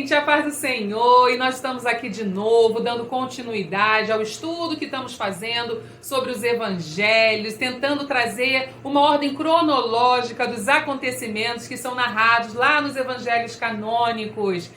gente, a paz do Senhor, e nós estamos aqui de novo, dando continuidade ao estudo que estamos fazendo sobre os evangelhos, tentando trazer uma ordem cronológica dos acontecimentos que são narrados lá nos evangelhos canônicos.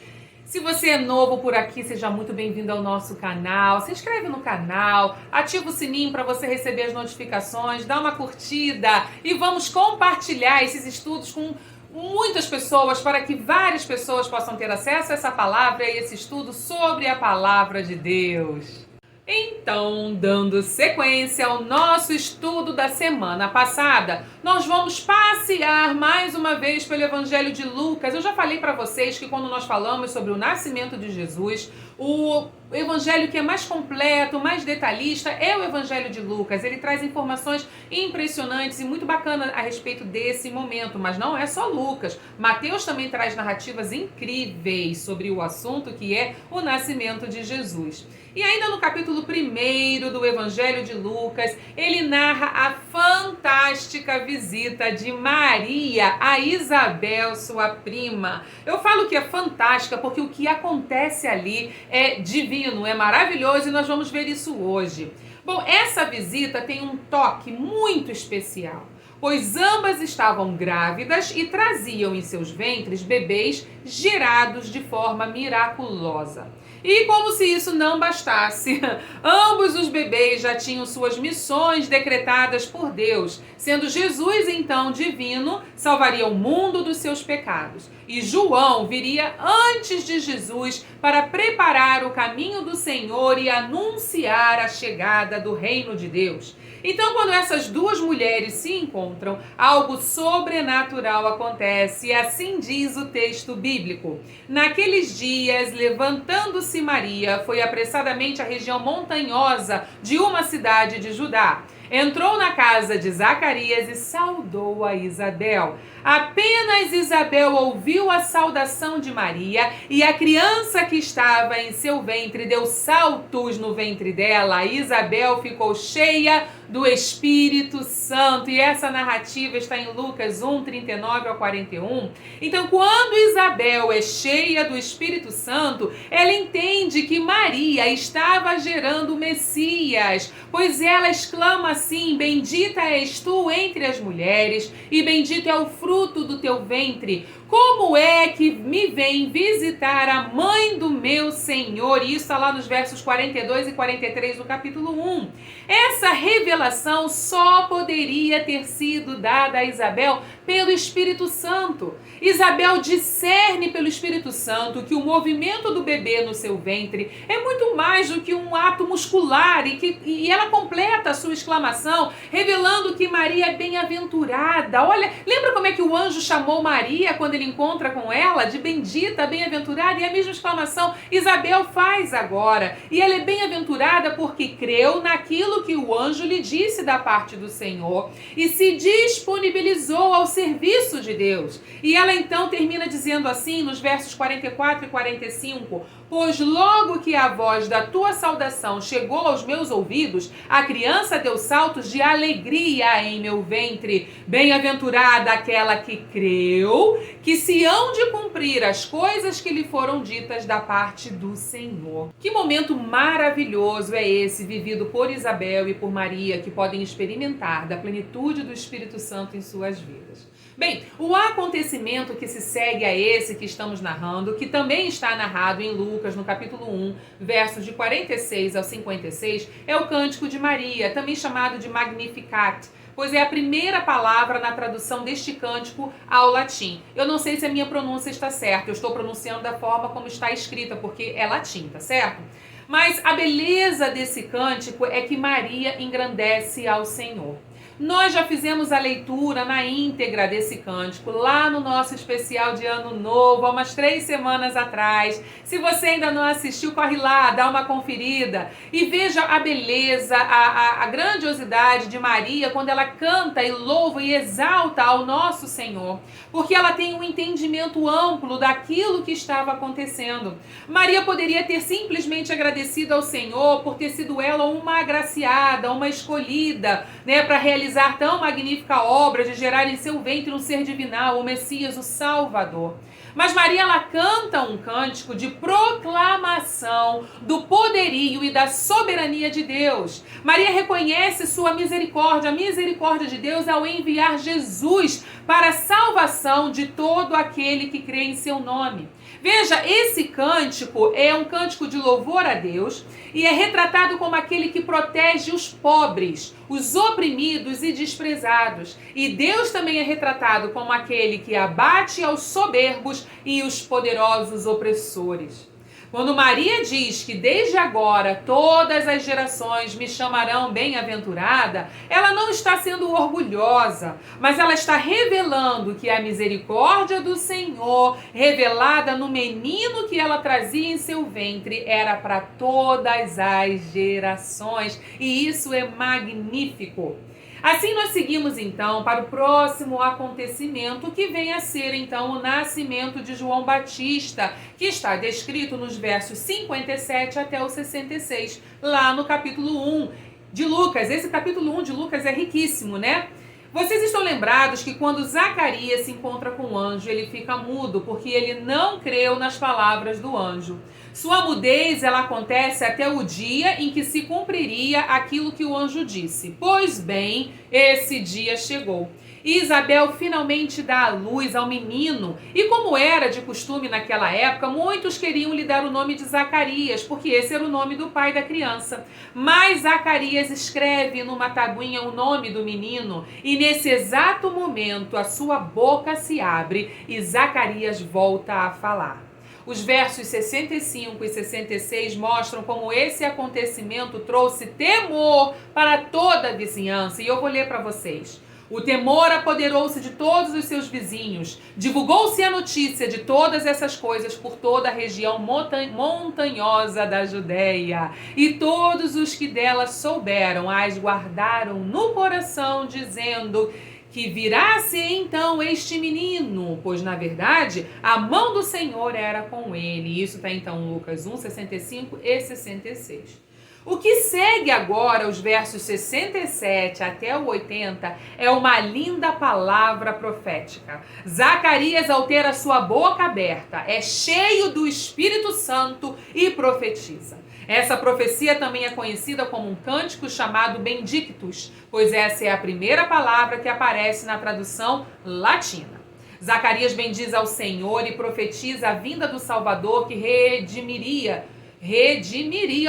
Se você é novo por aqui, seja muito bem-vindo ao nosso canal. Se inscreve no canal, ativa o sininho para você receber as notificações, dá uma curtida e vamos compartilhar esses estudos com muitas pessoas, para que várias pessoas possam ter acesso a essa palavra e esse estudo sobre a palavra de Deus. Então, dando sequência ao nosso estudo da semana passada, nós vamos passear mais uma vez pelo Evangelho de Lucas. Eu já falei para vocês que quando nós falamos sobre o nascimento de Jesus, o evangelho que é mais completo, mais detalhista, é o Evangelho de Lucas. Ele traz informações impressionantes e muito bacanas a respeito desse momento, mas não é só Lucas. Mateus também traz narrativas incríveis sobre o assunto que é o nascimento de Jesus. E ainda no capítulo 1 do Evangelho de Lucas, ele narra a fantástica visita de Maria a Isabel, sua prima. Eu falo que é fantástica porque o que acontece ali é divino, é maravilhoso e nós vamos ver isso hoje. Bom, essa visita tem um toque muito especial, pois ambas estavam grávidas e traziam em seus ventres bebês gerados de forma miraculosa. E como se isso não bastasse, ambos os bebês já tinham suas missões decretadas por Deus, sendo Jesus, então, divino, salvaria o mundo dos seus pecados. E João viria antes de Jesus para preparar o caminho do Senhor e anunciar a chegada do reino de Deus. Então, quando essas duas mulheres se encontram, algo sobrenatural acontece, e assim diz o texto bíblico. Naqueles dias, levantando-se Maria, foi apressadamente à região montanhosa de uma cidade de Judá. Entrou na casa de Zacarias e saudou a Isabel. Apenas Isabel ouviu a saudação de Maria e a criança que estava em seu ventre deu saltos no ventre dela. Isabel ficou cheia do Espírito Santo. E essa narrativa está em Lucas 1, 39 ao 41. Então, quando Isabel é cheia do Espírito Santo, ela entende que Maria estava gerando o Messias, pois ela exclama assim: bendita és tu entre as mulheres e bendito é o fruto do teu ventre. Como é que me vem visitar a mãe do meu Senhor? Isso está lá nos versos 42 e 43 do capítulo 1. Essa revelação só poderia ter sido dada a Isabel pelo Espírito Santo. Isabel discerne pelo Espírito Santo que o movimento do bebê no seu ventre é muito mais do que um ato muscular e ela completa a sua exclamação revelando que Maria é bem-aventurada. Olha, lembra como é que o anjo chamou Maria quando ele encontra com ela? De bendita, bem-aventurada. E a mesma exclamação Isabel faz agora. E ela é bem-aventurada porque creu naquilo que o anjo lhe disse da parte do Senhor e se disponibilizou ao serviço de Deus. E ela então termina dizendo assim nos versos 44 e 45: pois logo que a voz da tua saudação chegou aos meus ouvidos, a criança deu saltos de alegria em meu ventre. Bem-aventurada aquela que creu, que se hão de cumprir as coisas que lhe foram ditas da parte do Senhor. Que momento maravilhoso é esse vivido por Isabel e por Maria, que podem experimentar da plenitude do Espírito Santo em suas vidas. Bem, o acontecimento que se segue a esse que estamos narrando, que também está narrado em Lucas, no capítulo 1, versos de 46 ao 56, é o Cântico de Maria, também chamado de Magnificat, pois é a primeira palavra na tradução deste cântico ao latim. Eu não sei se a minha pronúncia está certa, eu estou pronunciando da forma como está escrita, porque é latim, tá certo? Mas a beleza desse cântico é que Maria engrandece ao Senhor. Nós já fizemos a leitura na íntegra desse cântico lá no nosso especial de Ano Novo, há umas 3 semanas atrás. Se você ainda não assistiu, corre lá, dá uma conferida e veja a beleza, a grandiosidade de Maria quando ela canta e louva e exalta ao nosso Senhor, porque ela tem um entendimento amplo daquilo que estava acontecendo. Maria poderia ter simplesmente agradecido ao Senhor por ter sido ela uma agraciada, uma escolhida, para realizar realizar tão magnífica obra de gerar em seu ventre um ser divinal, o Messias, o Salvador. Mas Maria, ela canta um cântico de proclamação do poderio e da soberania de Deus. Maria reconhece sua misericórdia, a misericórdia de Deus ao enviar Jesus para a salvação de todo aquele que crê em seu nome. Veja, esse cântico é um cântico de louvor a Deus e é retratado como aquele que protege os pobres, os oprimidos e desprezados. E Deus também é retratado como aquele que abate aos soberbos e os poderosos opressores. Quando Maria diz que desde agora todas as gerações me chamarão bem-aventurada, ela não está sendo orgulhosa, mas ela está revelando que a misericórdia do Senhor, revelada no menino que ela trazia em seu ventre, era para todas as gerações. E isso é magnífico. Assim nós seguimos então para o próximo acontecimento, que vem a ser então o nascimento de João Batista, que está descrito nos versos 57 até o 66, lá no capítulo 1 de Lucas. Esse capítulo 1 de Lucas é riquíssimo, né? Vocês estão lembrados que quando Zacarias se encontra com o anjo, ele fica mudo, porque ele não creu nas palavras do anjo. Sua mudez, ela acontece até o dia em que se cumpriria aquilo que o anjo disse. Pois bem, esse dia chegou. E Isabel finalmente dá à luz ao menino. E como era de costume naquela época, muitos queriam lhe dar o nome de Zacarias, porque esse era o nome do pai da criança. Mas Zacarias escreve numa tabuinha o nome do menino, e nesse exato momento a sua boca se abre e Zacarias volta a falar. Os versos 65 e 66 mostram como esse acontecimento trouxe temor para toda a vizinhança. E eu vou ler para vocês. O temor apoderou-se de todos os seus vizinhos. Divulgou-se a notícia de todas essas coisas por toda a região montanhosa da Judéia. E todos os que dela souberam as guardaram no coração, dizendo que virasse então este menino, pois na verdade a mão do Senhor era com ele. Isso está então Lucas 1, 65 e 66. O que segue agora, os versos 67 até o 80, é uma linda palavra profética. Zacarias, ao ter a sua boca aberta, é cheio do Espírito Santo e profetiza. Essa profecia também é conhecida como um cântico chamado Benedictus, pois essa é a primeira palavra que aparece na tradução latina. Zacarias bendiz ao Senhor e profetiza a vinda do Salvador que redimiria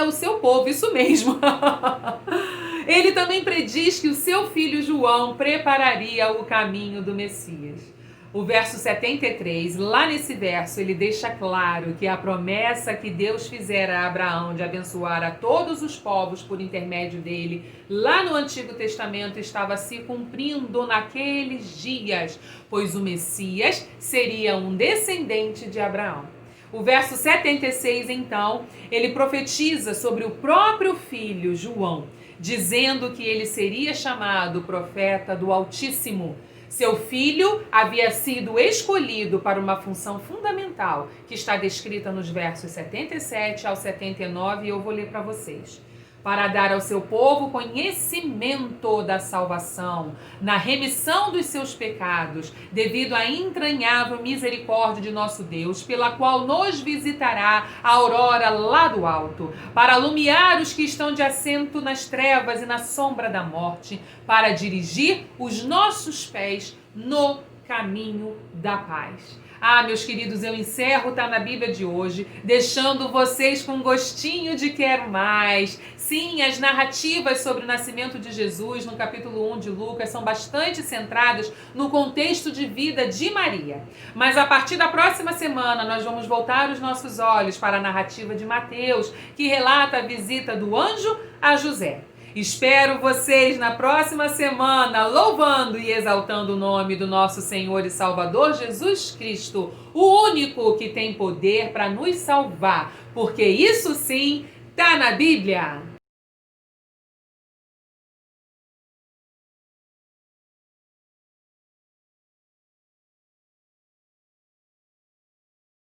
o seu povo, isso mesmo. Ele também prediz que o seu filho João prepararia o caminho do Messias. O verso 73, lá nesse verso, ele deixa claro que a promessa que Deus fizera a Abraão de abençoar a todos os povos por intermédio dele, lá no Antigo Testamento, estava se cumprindo naqueles dias, pois o Messias seria um descendente de Abraão. O verso 76, então, ele profetiza sobre o próprio filho, João, dizendo que ele seria chamado profeta do Altíssimo. Seu filho havia sido escolhido para uma função fundamental, que está descrita nos versos 77 ao 79, e eu vou ler para vocês. Para dar ao seu povo conhecimento da salvação, na remissão dos seus pecados, devido à entranhável misericórdia de nosso Deus, pela qual nos visitará a aurora lá do alto, para alumiar os que estão de assento nas trevas e na sombra da morte, para dirigir os nossos pés no caminho da paz. Ah, meus queridos, eu encerro Tá na Bíblia de hoje, deixando vocês com gostinho de quero mais. Sim, as narrativas sobre o nascimento de Jesus no capítulo 1 de Lucas são bastante centradas no contexto de vida de Maria. Mas a partir da próxima semana nós vamos voltar os nossos olhos para a narrativa de Mateus, que relata a visita do anjo a José. Espero vocês na próxima semana, louvando e exaltando o nome do nosso Senhor e Salvador Jesus Cristo, o único que tem poder para nos salvar, porque isso sim está na Bíblia.